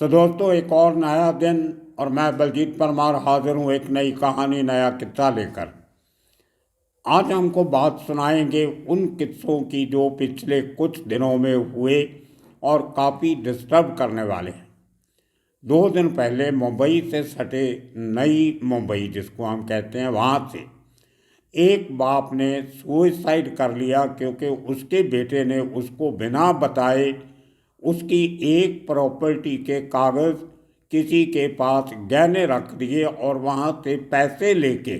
तो दोस्तों, एक और नया दिन और मैं बलजीत परमार हाजिर हूँ एक नई कहानी, नया किस्सा लेकर। आज हमको बात सुनाएंगे उन किस्सों की जो पिछले कुछ दिनों में हुए और काफ़ी डिस्टर्ब करने वाले हैं। 2 दिन पहले मुंबई से सटे नई मुंबई जिसको हम कहते हैं, वहाँ से एक बाप ने सुसाइड कर लिया क्योंकि उसके बेटे ने उसको बिना बताए उसकी एक प्रॉपर्टी के कागज़ किसी के पास गहने रख दिए और वहाँ से पैसे लेके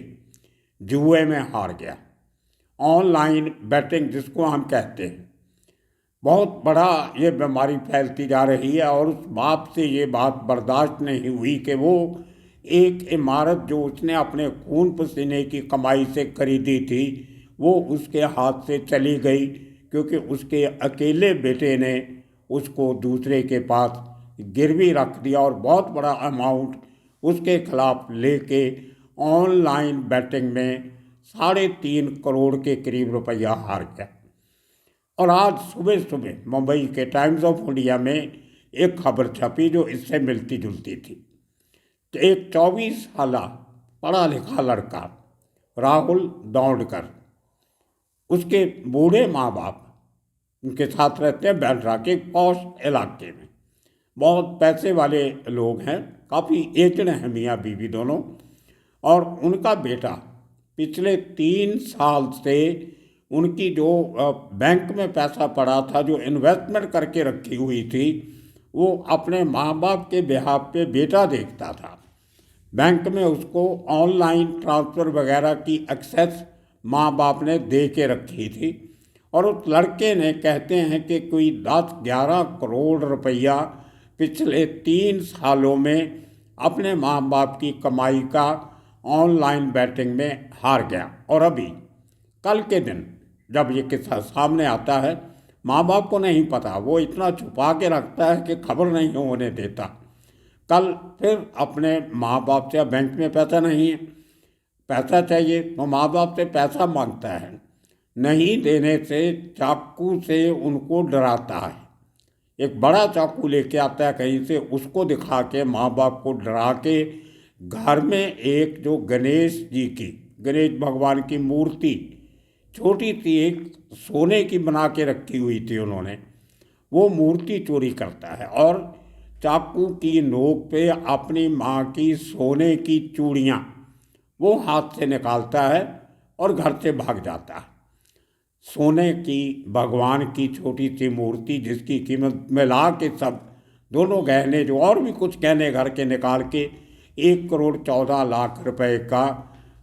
जुए में हार गया। ऑनलाइन बैटिंग जिसको हम कहते हैं, बहुत बड़ा ये बीमारी फैलती जा रही है। और उस बाप से ये बात बर्दाश्त नहीं हुई कि वो एक इमारत जो उसने अपने खून पसीने की कमाई से खरीदी थी वो उसके हाथ से चली गई, क्योंकि उसके अकेले बेटे ने उसको दूसरे के पास गिरवी रख दिया और बहुत बड़ा अमाउंट उसके खिलाफ लेके ऑनलाइन बैटिंग में 3.5 करोड़ के करीब रुपया हार गया। और आज सुबह सुबह मुंबई के टाइम्स ऑफ इंडिया में एक खबर छपी जो इससे मिलती जुलती थी कि एक 24 साल पढ़ा लिखा लड़का राहुल दौड़कर, उसके बूढ़े माँ बाप उनके साथ रहते हैं बैंड्रा के पॉश इलाके में। बहुत पैसे वाले लोग हैं, काफ़ी एजड हैं मियाँ बीवी दोनों। और उनका बेटा पिछले 3 साल से उनकी जो बैंक में पैसा पड़ा था, जो इन्वेस्टमेंट करके रखी हुई थी, वो अपने माँ बाप के बिहाफ पे बेटा देखता था। बैंक में उसको ऑनलाइन ट्रांसफ़र वगैरह की एक्सेस माँ बाप ने दे के रखी थी। और उस लड़के ने, कहते हैं कि कोई 10-11 करोड़ रुपया पिछले 3 सालों में अपने माँ बाप की कमाई का ऑनलाइन बैटिंग में हार गया। और अभी कल के दिन जब ये किस्सा सामने आता है, माँ बाप को नहीं पता, वो इतना छुपा के रखता है कि खबर नहीं होने देता। कल फिर अपने माँ बाप से, बैंक में पैसा नहीं है, पैसा चाहिए, तो माँ बाप से पैसा मांगता है। नहीं देने से चाकू से उनको डराता है। एक बड़ा चाकू लेके आता है कहीं से, उसको दिखा के माँ बाप को डरा के घर में एक जो गणेश भगवान की मूर्ति छोटी सी एक सोने की बना के रखी हुई थी उन्होंने, वो मूर्ति चोरी करता है और चाकू की नोक पे अपनी माँ की सोने की चूड़ियाँ वो हाथ से निकालता है और घर से भाग जाता है। सोने की भगवान की छोटी सी मूर्ति जिसकी कीमत मिला के सब दोनों गहने, जो और भी कुछ गहने घर के निकाल के 1 करोड़ 14 लाख रुपए का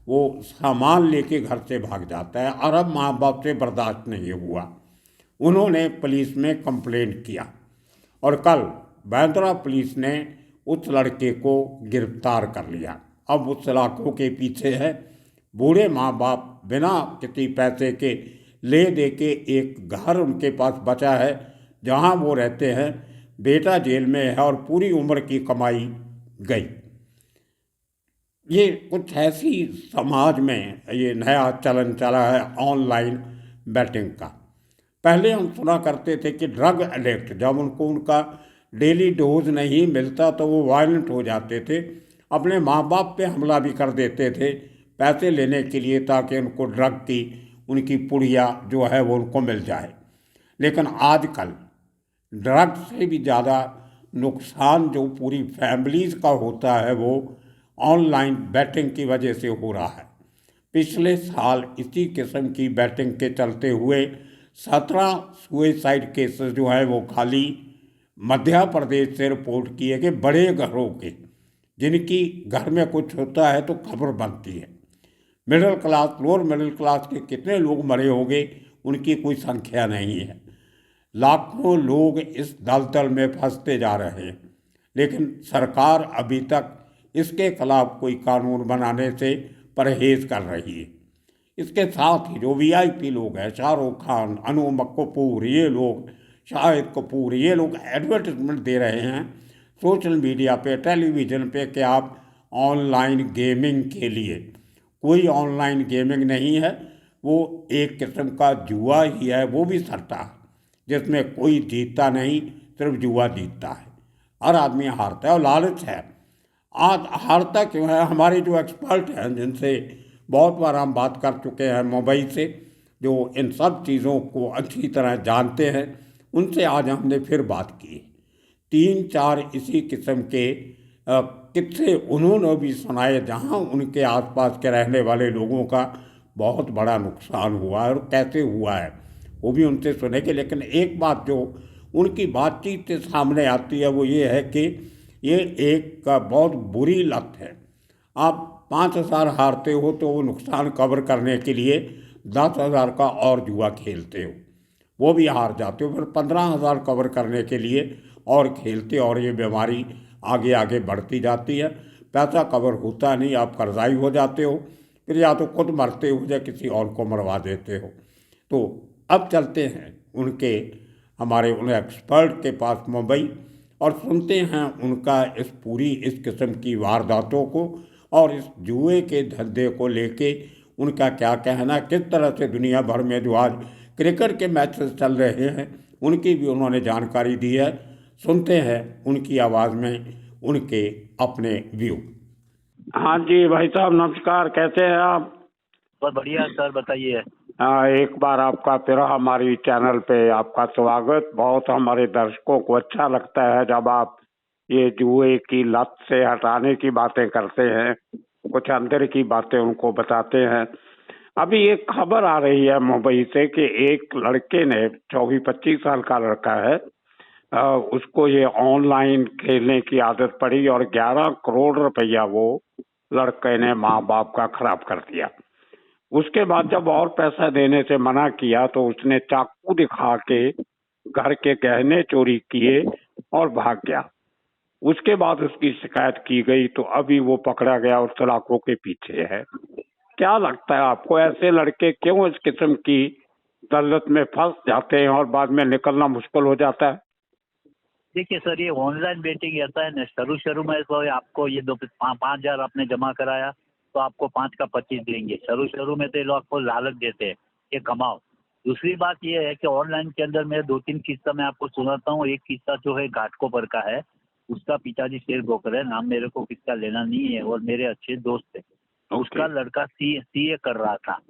वो सामान लेके घर से भाग जाता है। और अब माँ बाप से बर्दाश्त नहीं हुआ, उन्होंने पुलिस में कंप्लेंट किया और कल बांद्रा पुलिस ने उस लड़के को गिरफ्तार कर लिया। अब उस लाखों के पीछे है। बूढ़े माँ बाप बिना किसी पैसे के ले दे के एक घर उनके पास बचा है जहाँ वो रहते हैं। बेटा जेल में है और पूरी उम्र की कमाई गई। ये कुछ ऐसी समाज में ये नया चलन चला है ऑनलाइन बैटिंग का। पहले हम सुना करते थे कि ड्रग एडिक्ट जब उनको उनका डेली डोज नहीं मिलता तो वो वायलेंट हो जाते थे, अपने माँ बाप पे हमला भी कर देते थे पैसे लेने के लिए, ताकि उनको ड्रग की उनकी पुड़िया जो है वो उनको मिल जाए। लेकिन आजकल ड्रग से भी ज़्यादा नुकसान जो पूरी फैमिलीज़ का होता है वो ऑनलाइन बैटिंग की वजह से हो रहा है। पिछले साल इसी किस्म की बैटिंग के चलते हुए 17 सुसाइड केसेस जो है वो खाली मध्य प्रदेश से रिपोर्ट किए गए, बड़े घरों के, जिनकी घर में कुछ होता है तो खबर बनती है। Middle class, lower middle class के कितने लोग मरे होंगे उनकी कोई संख्या नहीं है। लाखों लोग इस दलदल में फंसते जा रहे हैं, लेकिन सरकार अभी तक इसके खिलाफ कोई कानून बनाने से परहेज कर रही है। इसके साथ ही जो वीआईपी लोग हैं, शाहरुख खान, अनु कपूर, ये लोग, शाहिद कपूर, ये लोग एडवर्टाइजमेंट दे रहे हैं सोशल मीडिया पे, टेलीविज़न पे कि आप ऑनलाइन गेमिंग के लिए। कोई ऑनलाइन गेमिंग नहीं है, वो एक किस्म का जुआ ही है, वो भी सट्टा, जिसमें कोई जीतता नहीं, सिर्फ जुआ जीतता है। हर आदमी हारता है और लालच है। आज हारता क्यों है? हमारे जो एक्सपर्ट हैं, जिनसे बहुत बार हम बात कर चुके हैं मुंबई से, जो इन सब चीज़ों को अच्छी तरह जानते हैं, उनसे आज हमने फिर बात की। 3-4 इसी किस्म के किस्से उन्होंने भी सुनाए, जहाँ उनके आसपास के रहने वाले लोगों का बहुत बड़ा नुकसान हुआ है और कैसे हुआ है, वो भी उनसे सुनेंगे। लेकिन एक बात जो उनकी बातचीत से सामने आती है वो ये है कि ये एक बहुत बुरी लत है। आप 5,000 हारते हो तो वो नुकसान कवर करने के लिए 10,000 का और जुआ खेलते हो, वो भी हार जाते हो, फिर 15,000 कवर करने के लिए और खेलते, और ये बीमारी आगे आगे बढ़ती जाती है। पैसा कवर होता नहीं, आप कर्जाई हो जाते हो, फिर या तो खुद मरते हो या किसी और को मरवा देते हो। तो अब चलते हैं उनके, हमारे उन एक्सपर्ट के पास मुंबई, और सुनते हैं उनका इस किस्म की वारदातों को और इस जुए के धंधे को लेके उनका क्या कहना, किस तरह से दुनिया भर में जो आज क्रिकेट के मैचेस चल रहे हैं उनकी भी उन्होंने जानकारी दी है। सुनते हैं उनकी आवाज़ में उनके अपने व्यू। हाँ जी भाई साहब, नमस्कार, कैसे हैं आप? बहुत बढ़िया सर, बताइए। हाँ, एक बार आपका फिर हमारी चैनल पे आपका स्वागत। बहुत हमारे दर्शकों को अच्छा लगता है जब आप ये जुए की लत से हटाने की बातें करते हैं, कुछ अंदर की बातें उनको बताते हैं। अभी एक खबर आ रही है मुंबई से कि एक लड़के ने, 24-25 साल का लड़का है, उसको ये ऑनलाइन खेलने की आदत पड़ी और 11 करोड़ रुपया वो लड़के ने माँ बाप का खराब कर दिया। उसके बाद जब और पैसा देने से मना किया तो उसने चाकू दिखा के घर के गहने चोरी किए और भाग गया। उसके बाद उसकी शिकायत की गई तो अभी वो पकड़ा गया और सलाखों के पीछे है। क्या लगता है आपको, ऐसे लड़के क्यों इस किस्म की दलदल में फंस जाते हैं और बाद में निकलना मुश्किल हो जाता है? देखिए सर, ये ऑनलाइन बेटिंग ऐसा है ना, शुरू में तो आपको ये 5,000 आपने जमा कराया तो आपको 5 का 25 देंगे। शुरू में तो ये लोग आपको लालच देते हैं, ये कमाओ। दूसरी बात ये है कि ऑनलाइन के अंदर मैं 2-3 किस्सा मैं आपको सुनाता हूँ। एक किस्सा जो है घाटकोपर का है, उसका पिताजी शेयर ब्रोकर है, नाम मेरे को किसका लेना नहीं है, और मेरे अच्छे दोस्त है। उसका लड़का सीए कर रहा था,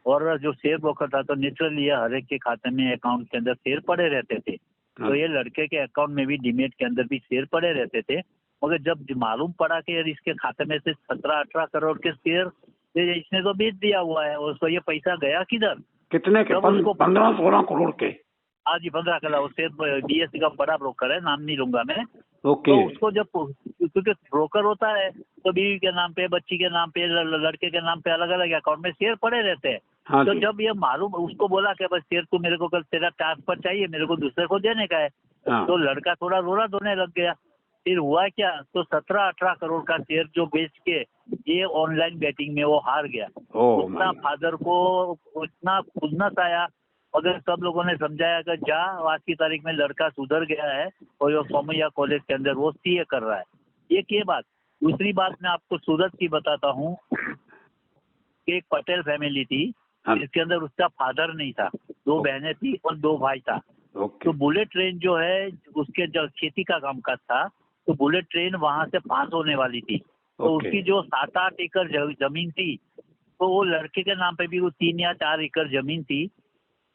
और जो शेयर ब्रोकर था तो नेचुरली हर एक के खाते में अकाउंट के अंदर शेयर पड़े रहते थे। तो ये लड़के के अकाउंट में भी डीमेट के अंदर भी शेयर पड़े रहते थे। मगर जब मालूम पड़ा कि यार इसके खाते में से 17-18 करोड़ के शेयर इसने तो बेच दिया हुआ है, और उसको ये पैसा गया किधर? कितने के? 15-16 करोड़ के? हाँ जी, 15 करोड़। उससे बीएससी का बड़ा ब्रोकर है, नाम नहीं लूंगा मैं। ओके। तो उसको जब, क्योंकि ब्रोकर होता है तो बीवी के नाम पे, बच्ची के नाम पे, लड़के के नाम पे अलग अलग अकाउंट में शेयर पड़े रहते हैं। हाँ तो जी। जब ये मालूम, उसको बोला कि बस शेयर तू मेरे को कल तेरा ट्रांसफर चाहिए, मेरे को दूसरे को देने का है। हाँ। तो लड़का थोड़ा रोना धोने लग गया। फिर हुआ क्या, तो 17-18 करोड़ का शेयर जो बेच के ये ऑनलाइन बेटिंग में वो हार गया। उतना फादर को इतना खुन्नस आया, मगर सब लोगों ने समझाया कि जा, आज की तारीख में लड़का सुधर गया है और वो सोमैया कॉलेज के अंदर वो सीए कर रहा है। ये बात। दूसरी बात मैं आपको सूरत की बताता हूँ कि एक पटेल फैमिली थी, जिसके अंदर उसका फादर नहीं था, 2 बहनें थी और 2 भाई था। तो बुलेट ट्रेन जो है, उसके जो खेती का कामकाज था, तो बुलेट ट्रेन वहां से पास होने वाली थी। तो उसकी जो 7-8 एकड़ जमीन थी, तो वो लड़के के नाम पे भी वो 3 या 4 एकड़ जमीन थी।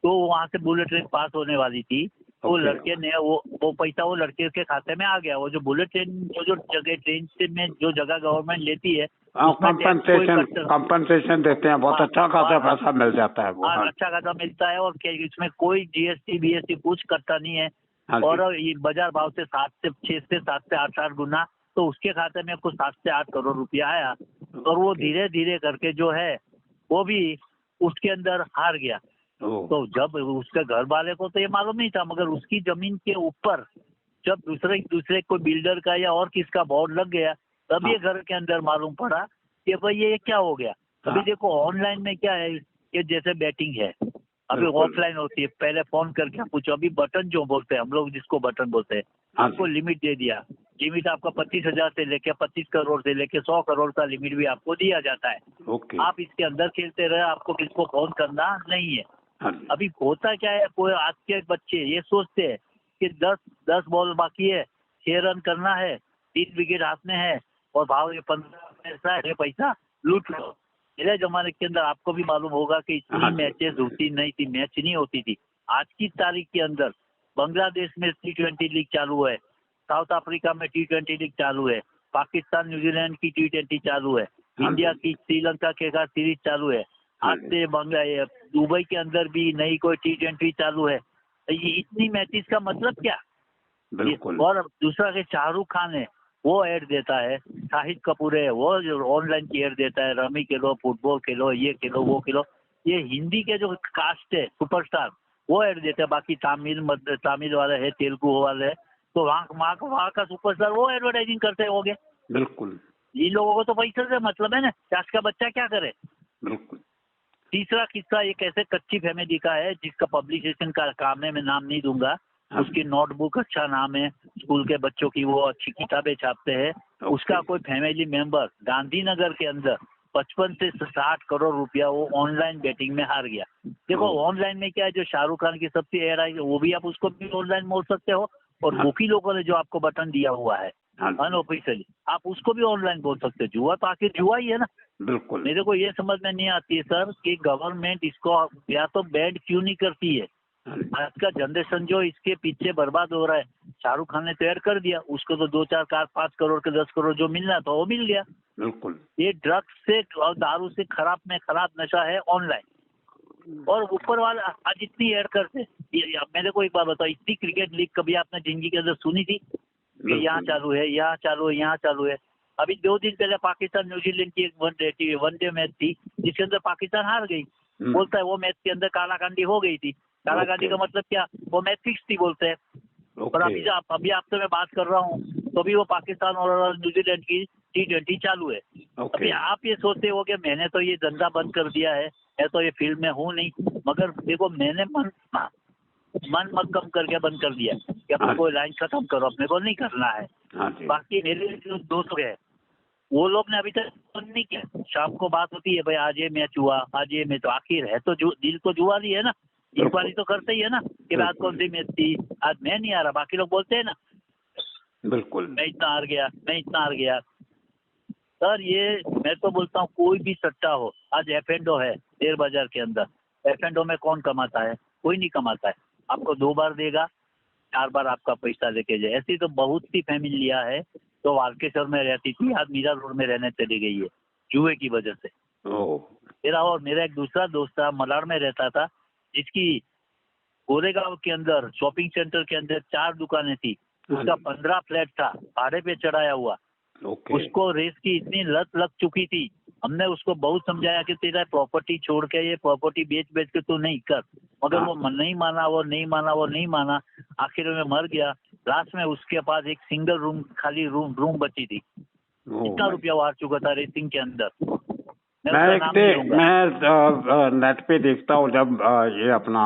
तो वहां से बुलेट ट्रेन पास होने वाली थी। तो लड़के ने वो पैसा वो लड़के के खाते में आ गया। वो जो बुलेट ट्रेन जो जगह ट्रेन से में जो जगह गवर्नमेंट लेती है, कंपनसेशन देते हैं, बहुत अच्छा खासा पैसा मिल जाता है वो। अच्छा खासा मिलता है, और इसमें कोई जीएसटी बीएसटी कुछ करता नहीं है। और ये बाजार भाव से 6 से 7 से 8 गुना, तो उसके खाते में कुछ 7 से 8 करोड़ रुपया आया। और वो धीरे धीरे करके जो है वो भी उसके अंदर हार गया। तो जब उसके घर वाले को तो ये मालूम नहीं था, मगर उसकी जमीन के ऊपर जब दूसरे कोई बिल्डर का या और किसका बोर्ड लग गया, तब ये घर के अंदर मालूम पड़ा कि भाई ये क्या हो गया। अभी देखो ऑनलाइन में क्या है, ये जैसे बैटिंग है, अभी ऑफलाइन होती है, पहले फोन करके पूछो। अभी बटन जो बोलते हैं हम लोग, जिसको बटन बोलते हैं, आपको लिमिट दे दिया। लिमिट आपका 25,000 से लेके 25 करोड़ से लेके 100 करोड़ का लिमिट भी आपको दिया जाता है। आप इसके अंदर खेलते रहे, आपको किसको फोन करना नहीं है। अभी होता क्या है, कोई आज के बच्चे ये सोचते हैं कि 10 बॉल बाकी है, 6 रन करना है, 3 विकेट हाथ में है और भाव ये 15 पैसा है, पैसा लूट लो। पहले जमाने के अंदर आपको भी मालूम होगा कि इतनी मैचेस होती नहीं थी, मैच नहीं होती थी। आज की तारीख के अंदर बांग्लादेश में T20 लीग चालू है, साउथ अफ्रीका में T20 लीग चालू है, पाकिस्तान न्यूजीलैंड की T20 चालू है, इंडिया की श्रीलंका के साथ सीरीज चालू है, आज से दुबई के अंदर भी नई कोई T20 चालू है। ये इतनी मैचेस का मतलब क्या? बिल्कुल। और दूसरा के शाहरुख खान है, वो ऐड देता है, शाहिद कपूर है, वो जो ऑनलाइन की ऐड देता है, रमी खेलो, फुटबॉल खेलो, ये खेलो, वो खेलो। ये हिंदी के जो कास्ट है सुपरस्टार वो ऐड देते हैं, बाकी तमिल वाले है, तेलुगु वाले है, तो वहाँ का सुपरस्टार वो एडवर्टाइजिंग करते हो गए। बिल्कुल। इन लोगों को तो पैसे से मतलब है ना, चाष का बच्चा क्या करे। बिल्कुल। तीसरा किस्सा एक ऐसे कच्ची फैमिली का है जिसका पब्लिकेशन का काम है, मैं नाम नहीं दूंगा। उसकी नोटबुक अच्छा नाम है, स्कूल के बच्चों की वो अच्छी किताबें छापते हैं। उसका कोई फैमिली मेंबर गांधीनगर के अंदर 55 से 60 करोड़ रुपया वो ऑनलाइन बेटिंग में हार गया। देखो ऑनलाइन में क्या है, जो शाहरुख खान की सबसे ऐड आई वो भी आप उसको भी ऑनलाइन मोड़ सकते हो, और मुखी लोगों ने जो आपको बटन दिया हुआ है अनऑफिशियली, आप उसको भी ऑनलाइन बोल सकते हो। जुआ तो आखिर जुआ ही है ना। बिल्कुल। मेरे को ये समझ में नहीं आती है सर कि गवर्नमेंट इसको या तो बैन क्यों नहीं करती है। आज का जनरेशन जो इसके पीछे बर्बाद हो रहा है, शाहरुख खान ने तैयार कर दिया, उसको तो 2, 4, 5 करोड़ के 10 करोड़ जो मिलना था वो मिल गया। बिल्कुल। ये ड्रग्स से और दारू से खराब में खराब नशा है ऑनलाइन। और ऊपर वाला आज इतनी ऐड करते, मेरे को एक बात बताओ, इतनी क्रिकेट लीग कभी आपने जिंदगी के अंदर सुनी थी कि यहाँ चालू है, यहाँ चालू है, यहाँ चालू है? अभी 2 दिन पहले पाकिस्तान न्यूजीलैंड की एक वनडे मैच थी जिसके अंदर पाकिस्तान हार गई। बोलता है वो मैच के अंदर कालाकांडी हो गई थी। कालाकांडी का मतलब क्या? वो मैच फिक्स थी बोलते हैं। और अभी आपसे मैं बात कर रहा हूँ तो भी वो पाकिस्तान और न्यूजीलैंड की T20 चालू है। अभी आप ये सोचते हो कि मैंने तो ये धंधा बंद कर दिया है, मैं तो ये फील्ड में हूँ नहीं, मगर देखो मैंने मन मक्कम करके बंद कर दिया कि अपने कोई लाइन खत्म करो, अपने को नहीं करना है। बाकी मेरे जो दोस्त है वो लोग ने अभी तक बंद नहीं किया। शाम को बात होती है, भाई आज ये मैच हुआ, आज ये मैच, आखिर है तो दिल तो जुआ नहीं है ना, इंक्वायरी तो करते ही है ना कि आज कौन सी मैच थी, आज मैं नहीं आ रहा, बाकी लोग बोलते हैं ना। बिल्कुल। मैं इतना हार गया, मैं इतना हार गया। सर ये मैं तो बोलता हूँ कोई भी सट्टा हो, आज F&O है शेयर बाजार के अंदर, F&O में कौन कमाता है? कोई नहीं कमाता है। आपको 2 बार देगा, 4 बार आपका पैसा लेके जाए। ऐसी तो बहुत सी फैमिलियां है तो वाल्केश्वर में रहती थी, आज मीरा रोड में रहने चली गई है जुए की वजह से। मेरा एक दूसरा दोस्त था, मलाड में रहता था, जिसकी गोरेगांव के अंदर शॉपिंग सेंटर के अंदर 4 दुकानें थी, उसका 15 फ्लैट था भाड़े पे चढ़ाया हुआ। उसको रेस की इतनी लत लग चुकी थी, हमने उसको बहुत समझाया कि तेरा प्रॉपर्टी छोड़ के ये प्रॉपर्टी बेच के तू नहीं कर, मगर वो नहीं माना। आखिर में मर गया। लास्ट में उसके पास एक सिंगल रूम खाली रूम बची थी। इतना रुपया वो हार चुका था रेसिंग के अंदर। मैं नेट पे देखता हूँ जब ये अपना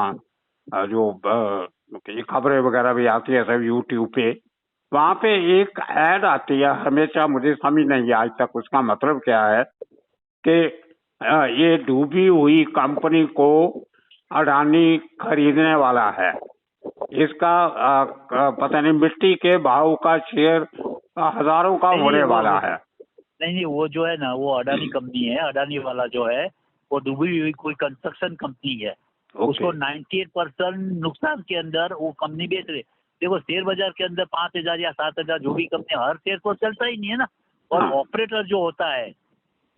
जो ये खबरें वगैरह भी आती है सब यूट्यूब पे, वहाँ पे एक ऐड आती है हमेशा, मुझे समझ नहीं आज तक उसका मतलब क्या है कि ये डूबी हुई कंपनी को अडानी खरीदने वाला है। इसका पता नहीं मिट्टी के भाव का शेयर हजारों का होने वाला है। नहीं, वो जो है ना वो अडानी कंपनी है। अडानी वाला जो है वो डूबी हुई कोई कंस्ट्रक्शन कंपनी है। उसको 98% नुकसान के अंदर वो कंपनी बेच रही। देखो शेयर बाजार के अंदर 5,000 या 7,000 जो भी कंपनी, हर शेयर को चलता ही नहीं है ना। और ऑपरेटर जो होता है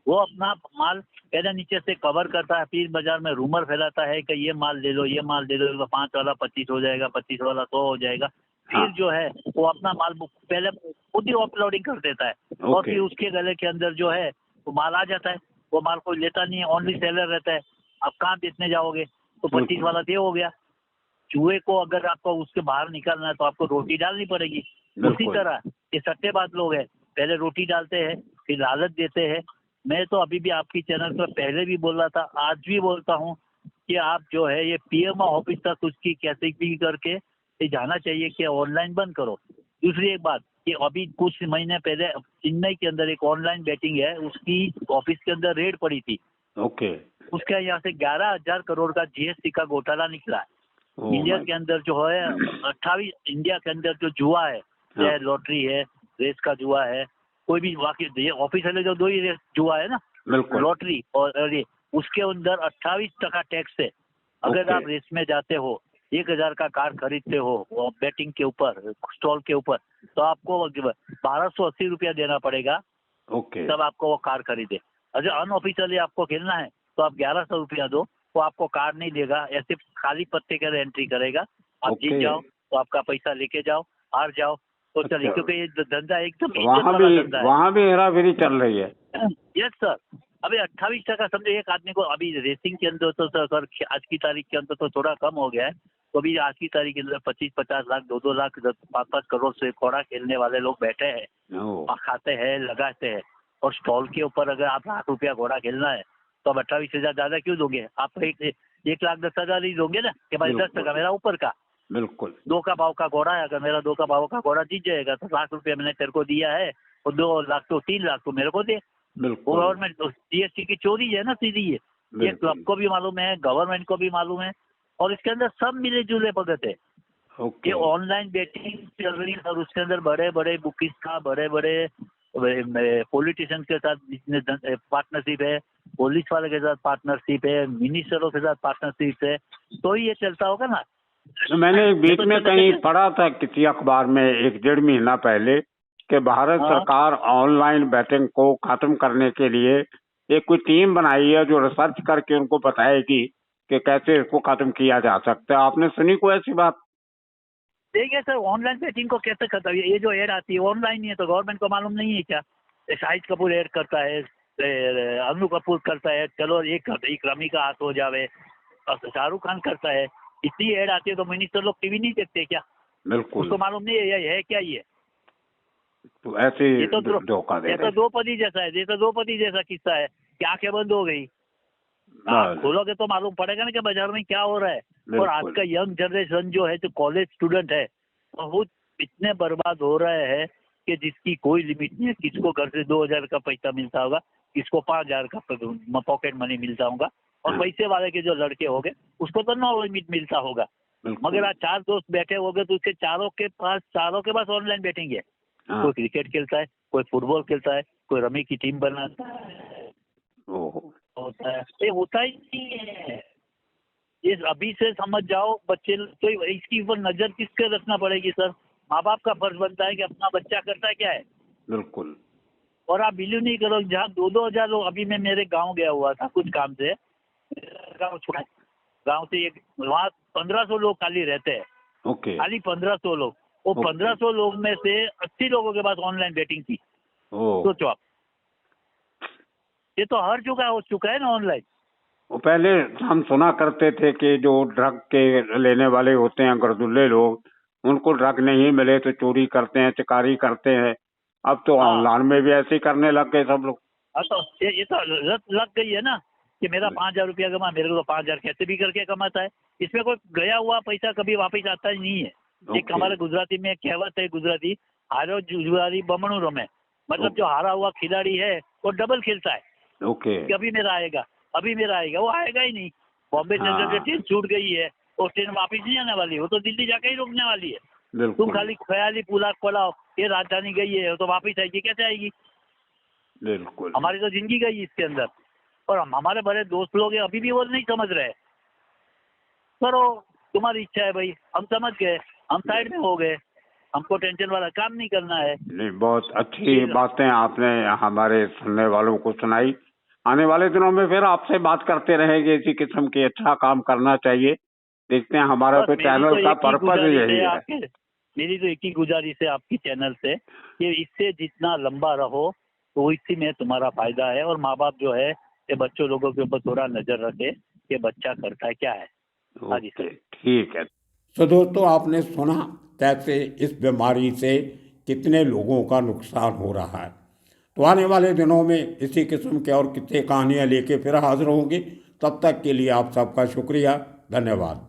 वो अपना माल पहले नीचे से कवर करता है, फिर बाजार में रूमर फैलाता है कि ये माल ले लो, ये माल दे दो, 5 वाला 25 हो जाएगा, 25 वाला 100 हो जाएगा। फिर जो है वो अपना माल पहले खुद ही अपलोडिंग कर देता है और फिर उसके गले के अंदर जो है वो माल आ जाता है। वो माल कोई लेता नहीं है, ओनली सेलर रहता है। अब कहाँ बेचने जाओगे? तो 25 वाला ये हो गया। चूहे को अगर आपको उसके बाहर निकालना है तो आपको रोटी डालनी पड़ेगी। उसी तरह ये सट्टेबाज लोग हैं, पहले रोटी डालते हैं फिर लालच देते हैं। मैं तो अभी भी आपकी चैनल पर पहले भी बोल रहा था, आज भी बोलता हूँ कि आप जो है ये पीएमओ ऑफिस तक उसकी कैसे भी करके ये जाना चाहिए कि ऑनलाइन बंद करो। दूसरी एक बात कि अभी कुछ महीने पहले चेन्नई के अंदर एक ऑनलाइन बेटिंग है, उसकी ऑफिस के अंदर रेड पड़ी थी। उसके यहाँ से 11,000 करोड़ का GST का घोटाला निकला है। इंडिया के अंदर जो है 28 इंडिया के अंदर जो जुआ है हाँ। चाहे लॉटरी है, रेस का जुआ है, कोई भी वाकई ये ऑफिशियल जो 2 ही रेस जुआ है ना, बिल्कुल। लॉटरी और ये, उसके अंदर 28% टैक्स है। अगर ओके। आप रेस में जाते हो, 1000 का कार खरीदते हो बैटिंग के ऊपर, स्टॉल के ऊपर, तो आपको 1280 रुपया देना पड़ेगा, ओके। तब आपको वो कार खरीदे। अगर अनऑफिशियली आपको खेलना है तो आप 1100 रुपया दो, वो आपको कार नहीं देगा, ऐसे खाली पत्ते के एंट्री करेगा। आप जीत ओके। जाओ तो आपका पैसा लेके जाओ, हार जाओ तो चलिए, अच्छा, क्योंकि ये धंधा एकदम इज्जत वहाँ वाला भी धंधा है। वहाँ भी हेराफेरी चल रही है। Yes sir. अभी 28% समझो एक आदमी को, अभी रेसिंग के अंदर तो सर आज की तारीख के अंदर तो थोड़ा कम हो गया है, तो अभी आज की तारीख के अंदर 25-50 लाख, 2-2 लाख, 5-5 करोड़ से घोड़ा खेलने वाले लोग बैठे हैं, ओह, खाते हैं, लगाते हैं। और स्टॉल के ऊपर अगर आप लाख रुपया घोड़ा खेलना है तो आप 28,000 ज्यादा क्यों दोगे? आप 1,10,000 ही दोगे ना, कि भाई 10% बिल्कुल मेरा ऊपर का, बिल्कुल। 2 का भाव का घोड़ा है, अगर मेरा 2 का भाव का घोड़ा जीत जाएगा तो लाख रुपया मैंने तेरे को दिया है, और 2 लाख तो 3 लाख तो मेरे को दे। बिल्कुल गवर्नमेंट जीएसटी की चोरी है ना सीधी, ये बिल्कुल। क्लब को भी मालूम है, गवर्नमेंट को भी मालूम है, और इसके अंदर सब मिले जुले भगत है। ओके। ये ऑनलाइन बेटिंग चल रही है और उसके अंदर बड़े बड़े बुकीज का, बड़े बड़े पॉलिटिशियन के साथ पार्टनरशिप है, पुलिस वाले के साथ पार्टनरशिप है, मिनिस्टरों के साथ पार्टनरशिप है, तो ही ये चलता होगा ना। तो मैंने एक बीच तो में चलते कहीं चलते- पढ़ा था किसी अखबार में 1-1.5 महीना पहले कि भारत हाँ। सरकार ऑनलाइन बैटिंग को खत्म करने के लिए एक कोई टीम बनाई है जो रिसर्च करके उनको बताएगी कि कैसे इसको खत्म किया जा सकता है। आपने सुनी कोई ऐसी बात? देखिए सर, ऑनलाइन बेटिंग को कैसे खत्म, ये जो एड आती है ऑनलाइन ही है, तो गवर्नमेंट को मालूम नहीं है क्या? शाहिद कपूर ऐड करता है, अनु कपूर करता है, चलो एक रमी का हाथ हो जावे, और शाहरुख खान करता है, इतनी ऐड आती है तो मिनिस्टर लोग टीवी नहीं देखते क्या? बिल्कुल। उसको मालूम नहीं है ये है क्या ये? तो ऐसे ये तो धोखा दे ये रहे तो द्रौपदी जैसा है, ये तो द्रौपदी जैसा किस्सा है कि आंखें बंद हो गई। आप हैं। खोलोगे तो मालूम पड़ेगा ना कि बाजार में क्या हो रहा है। और आज बिल्कुल का यंग जनरेशन जो है, जो कॉलेज स्टूडेंट है, बहुत इतने बर्बाद हो रहे हैं कि जिसकी कोई लिमिट नहीं है। किसको घर से 2,000 का पैसा मिलता होगा, किसको 5,000 का पॉकेट मनी मिलता होगा, और पैसे वाले के जो लड़के हो गए उसको तो नो लिमिट मिलता होगा। बिल्कुल। मगर आज 4 दोस्त बैठे होंगे तो उसके चारों के पास ऑनलाइन बैटिंग है। हाँ। कोई क्रिकेट खेलता है, कोई फुटबॉल खेलता है, कोई रमी की टीम बनाता है, ओहो। होता है, ये होता ही नहीं है। ये अभी से समझ जाओ बच्चे, तो इसकी ऊपर नजर किसके रखना पड़ेगी सर? माँ बाप का फर्ज बनता है कि अपना बच्चा करता है क्या है। बिल्कुल। और आप बिलीव नहीं करो, जहाँ 2-2 हजार लोग, अभी मैं मेरे गांव गया हुआ था कुछ काम से, गांव से एक, वहाँ 1500 लोग खाली रहते हैं, ओके। खाली 1500 लोग। वो ओके। 1500 लोग में से 80 लोगों के पास ऑनलाइन बेटिंग थी। ओह। सोचो आप, ये तो हर जगह हो चुका है ना ऑनलाइन। वो पहले हम सुना करते थे कि जो ड्रग के लेने वाले होते हैं गर्दुल्ले लोग, उनको ड्रग नहीं मिले तो चोरी करते हैं, चिकारी करते हैं। अब तो हाँ ऑनलाइन में भी ऐसे ही करने लग गए सब लोग। हाँ, तो ये तो लत लग गई है ना कि मेरा 5,000 रुपया कमा, मेरे को तो 5,000 कैसे भी करके कमाता है। इसमें कोई गया हुआ पैसा कभी वापस आता ही नहीं है। एक ओके। हमारे गुजराती में कहावत है, गुजराती, हारो जुआरी बमणु रमे, मतलब ओके। जो हारा हुआ खिलाड़ी है वो डबल खेलता है ओके। कि अभी मेरा आएगा, अभी मेरा आएगा, वो आएगा ही नहीं। बॉम्बे सेंट्रल की हाँ। ट्रेन छूट गई है, वो ट्रेन वापस नहीं आने वाली है, वो तो दिल्ली जाके ही रुकने वाली है। तुम बिल्कुल खाली ख्याली पुलाव पलाओ, ये राजधानी गई है, वो तो वापस आएगी, कैसे आएगी? बिल्कुल। हमारी तो जिंदगी गई इसके अंदर। और हमारे बड़े दोस्त लोग हैं, अभी भी वो नहीं समझ रहे। करो, तुम्हारी इच्छा है भाई, हम समझ गए, हम साइड में हो गए, हमको टेंशन वाला काम नहीं करना है। नहीं, बहुत अच्छी बातें आपने हमारे सुनने वालों को सुनाई। आने वाले दिनों में फिर आपसे बात करते रहेंगे, इसी किस्म के अच्छा काम करना चाहिए। देखते हैं, हमारा बस तो मेरी चैनल तो का एक ही पर्पज गुजारिश यही है है। आपके, मेरी तो एक ही गुजारिश है आपकी चैनल से कि इससे जितना लंबा रहो तो इसी में तुम्हारा फायदा है। और माँ बाप जो है ये बच्चों लोगों के ऊपर थोड़ा नजर रखे कि बच्चा करता है क्या है। हाँ जी ओके, सर। ठीक है। तो दोस्तों, आपने सुना कैसे इस बीमारी से कितने लोगों का नुकसान हो रहा है। तो आने वाले दिनों में इसी किस्म के और कितने कहानियाँ लेके फिर हाजिर होंगे। तब तक के लिए आप सबका शुक्रिया, धन्यवाद।